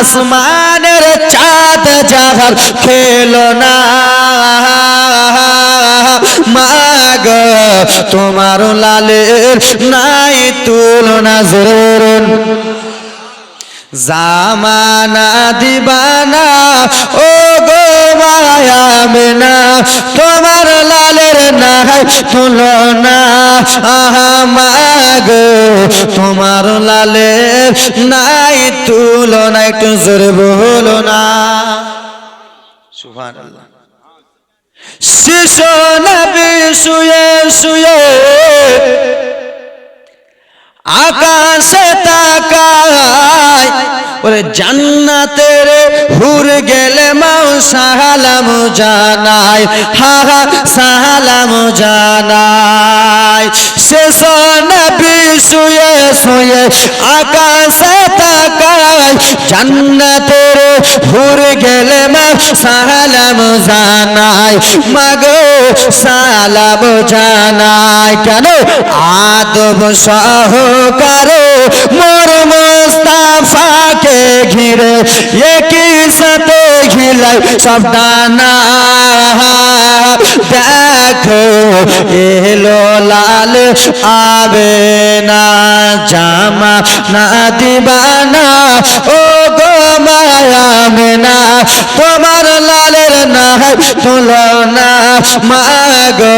আসমানের চাঁদ জাহার খেলো না মাগো তোমার লালের নাই তুলনা জোরন জামানা দিবানা ও গো মায়ামিনা তোমার লালের নাই তুলনা মাগো তোমার লালের নাই তুলনা একটু জোরে বলো না সুবহানাল্লাহ শিশু নবী শুয়ে শুয়ে আকাশে তাকায় ওরে জান্নাতের হুর গেলে মাও সালাম জানায় হা হা সালাম জানায় শেষ নবী শুয়ে শুয়ে আকাশে তাকায় জান্নাতের হুর গেলে মা সালাম জানায় মাগো সালাম জানায় কেন আদব সহকারে মোর মুস্তাফাকে ঘিরে একই সাথে ঘিলাই সব ডানা দেখো এলো লাল আবে না জামা না দিবানা ও গো মায়ামিনা তোমার লালের নাই তুলনা মাগো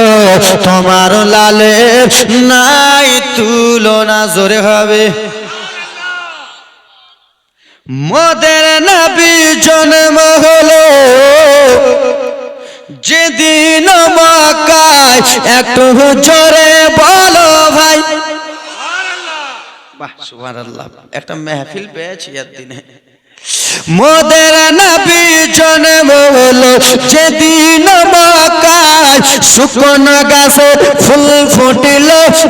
তোমার লালের নাই তুলনা জোরে হবে মোদের নবী জন্ম হলো যেদিন মক্কায় একটু জোরে বলো ভাই বাহ সুবহানাল্লাহ একটা মাহফিল পেয়েছি এর দিনে মোদের নবী জন্ম হলো যেদিন মক্কায় শুকনো গাছে ফুল ফুটিল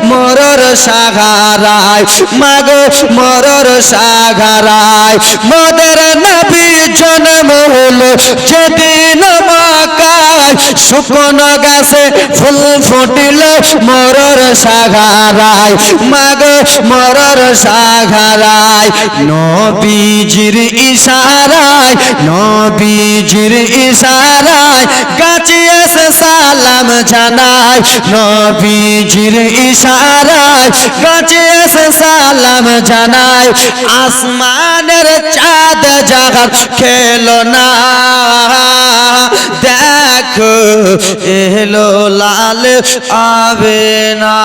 মরর সাগরায় মাগো মরর সাগরায় মোদের নবী জন্ম হলো যেদিন মক্কায় শুকনো গাছে ফুল ফুটিল মরর সাগরায় মাগো মরর সাগরায় নবীজির ইশারায় নবীজির ইশারায় গাছে এসে সালাম জানায় নবীজির ইশারায় গাছে এসে সালাম জানায় আসমানের চাঁদ জাগার খেলো না দেখো এলো লাল আবে না